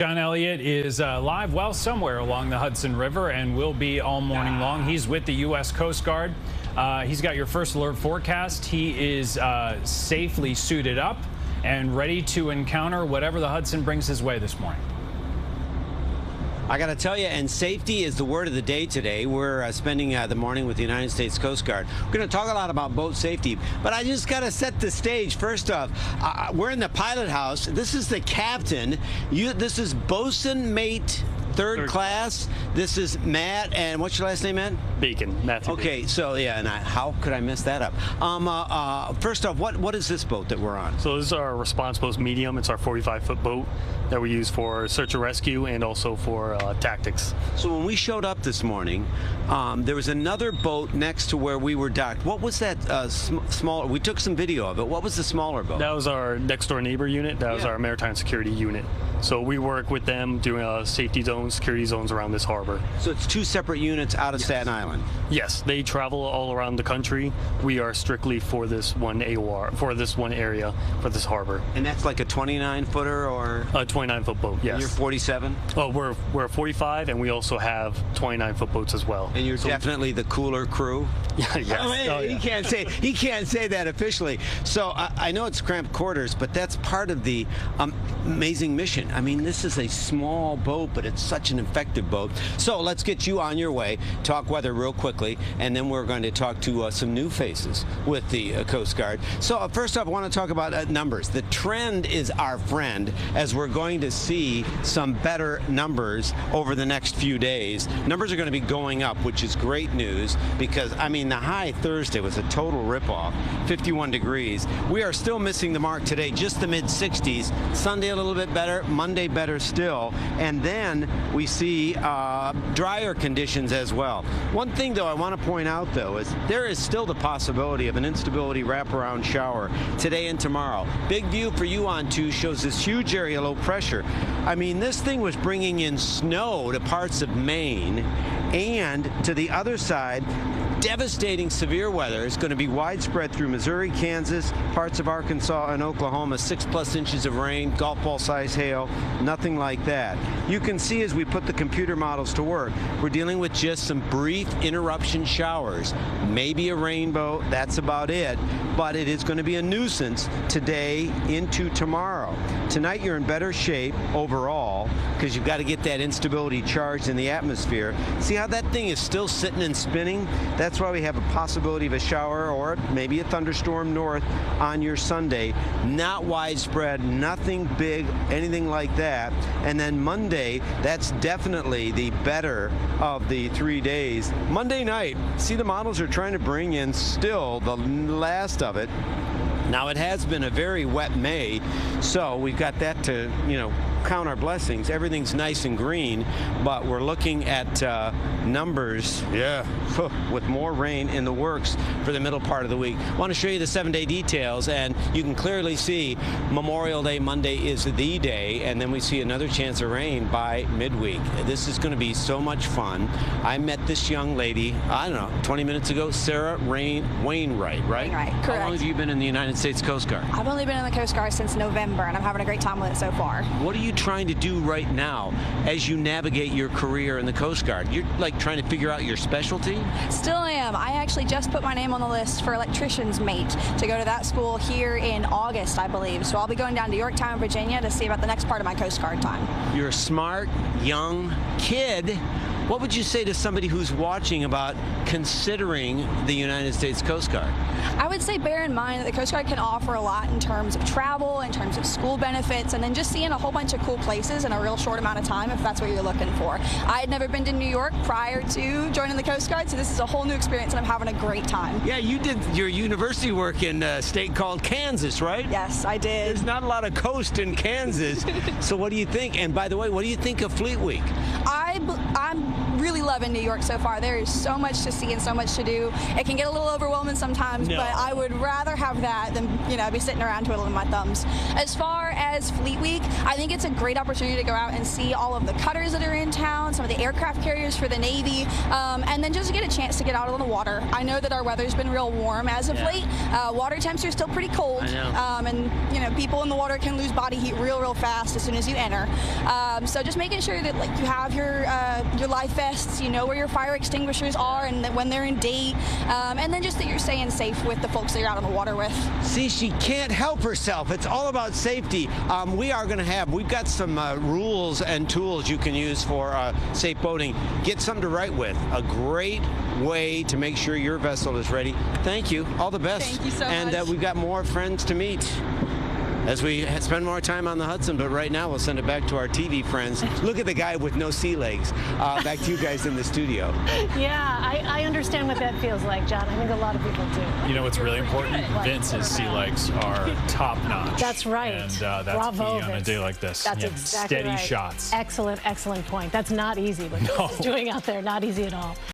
John Elliott is live, well, somewhere along the Hudson River and will be all morning long. He's with the U.S. Coast Guard. He's got your first alert forecast. He is safely suited up and ready to encounter whatever the Hudson brings his way this morning. I got to tell you, and safety is the word of the day today. We're spending the morning with the United States Coast Guard. We're going to talk a lot about boat safety, but I just got to set the stage. First off, we're in the pilot house. This is the captain. This is bosun mate third class. This is Matt, and what's your last name, Matt? Bacon, Matthew. Okay, so yeah, and how could I mess that up? First off, what is this boat that we're on? So this is our response boat medium. It's our 45-foot boat that we use for search and rescue and also for tactics. So when we showed up this morning, there was another boat next to where we were docked. What was that smaller? We took some video of it. What was the smaller boat? That was our next door neighbor unit. That was our maritime security unit. So we work with them doing safety zones, security zones around this harbor. So it's two separate units out of Staten Island? Yes, they travel all around the country. We are strictly for this one AOR, for this one area, for this harbor. And that's like a 29-footer or? A 29-foot boat, yes. And you're 47? Oh, we're 45, and we also have 29-foot boats as well. And you're definitely the cooler crew? Yes. Oh, he can't say that officially. So I know it's cramped quarters, but that's part of the amazing mission. I mean, this is a small boat, but it's such an effective boat. So let's get you on your way, talk weather real quickly, and then we're going to talk to some new faces with the Coast Guard. So first off, I want to talk about numbers. The trend is our friend, as we're going to see some better numbers over the next few days. Numbers are going to be going up, which is great news, because, I mean, the high Thursday was a total ripoff, 51 degrees. We are still missing the mark today, just the mid-60s. Sunday a little bit better, Monday better still, and then we see drier conditions as well. One thing, though, I want to point out, though, is there is still the possibility of an instability wraparound shower today and tomorrow. Big view for you on 2 shows this huge area low pressure. I mean, this thing was bringing in snow to parts of Maine, and to the other side, devastating severe weather is going to be widespread through Missouri, Kansas, parts of Arkansas and Oklahoma. 6+ inches of rain, golf ball size hail, nothing like that. You can see as we put the computer models to work, we're dealing with just some brief interruption showers. Maybe a rainbow, that's about it. But it is going to be a nuisance today into tomorrow. Tonight you're in better shape overall because you've got to get that instability charged in the atmosphere. See how that thing is still sitting and spinning? That's why we have a possibility of a shower or maybe a thunderstorm north on your Sunday. Not widespread, nothing big, anything like that. And then Monday, that's definitely the better of the 3 days. Monday night, see, the models are trying to bring in still the last of it. Now, it has been a very wet May, so we've got that to, count our blessings. Everything's nice and green, but we're looking at numbers, with more rain in the works for the middle part of the week. I want to show you the 7-day details, and you can clearly see Memorial Day Monday is the day, and then we see another chance of rain by midweek. This is going to be so much fun. I met this young lady, I don't know, 20 minutes ago, Sarah Wainwright, right? Wainwright, correct. How long have you been in the United States Coast Guard? I've only been in the Coast Guard since November, and I'm having a great time with it so far. What are you trying to do right now as you navigate your career in the Coast Guard? You're like trying to figure out your specialty? Still am. I actually just put my name on the list for electrician's mate to go to that school here in August, I believe. So I'll be going down to Yorktown, Virginia to see about the next part of my Coast Guard time. You're a smart, young kid. What would you say to somebody who's watching about considering the United States Coast Guard? I would say bear in mind that the Coast Guard can offer a lot in terms of travel, in terms of school benefits, and then just seeing a whole bunch of cool places in a real short amount of time if that's what you're looking for. I had never been to New York prior to joining the Coast Guard, so this is a whole new experience, and I'm having a great time. Yeah, you did your university work in a state called Kansas, right? Yes, I did. There's not a lot of coast in Kansas. So what do you think? And by the way, what do you think of Fleet Week? I'm really loving New York so far. There is so much to see and so much to do. It can get a little overwhelming sometimes, but I would rather have that than, you know, be sitting around twiddling my thumbs. As far as Fleet Week, I think it's a great opportunity to go out and see all of the cutters that are in town, some of the aircraft carriers for the Navy, and then just get a chance to get out on the water. I know that our weather's been real warm as of late. Water temps are still pretty cold, and you know, people in the water can lose body heat real fast as soon as you enter. So just making sure that like you have your life vests, you know where your fire extinguishers are, and that when they're in date, and then just that you're staying safe with the folks that you're out on the water with. See, she can't help herself. It's all about safety. We've got some rules and tools you can use for safe boating. Get something to write with. A great way to make sure your vessel is ready. Thank you. All the best. Thank you so much. And we've got more friends to meet as we spend more time on the Hudson, but right now we'll send it back to our TV friends. Look at the guy with no sea legs. Back to you guys in the studio. Yeah, I understand what that feels like, John. I think a lot of people do. You know what's really important? Vince's sea legs are top notch. That's right. And that's Bravo, key on a Vince. day like this. That's exactly steady right. shots. Excellent point. That's not easy what Vince is doing out there. Not easy at all.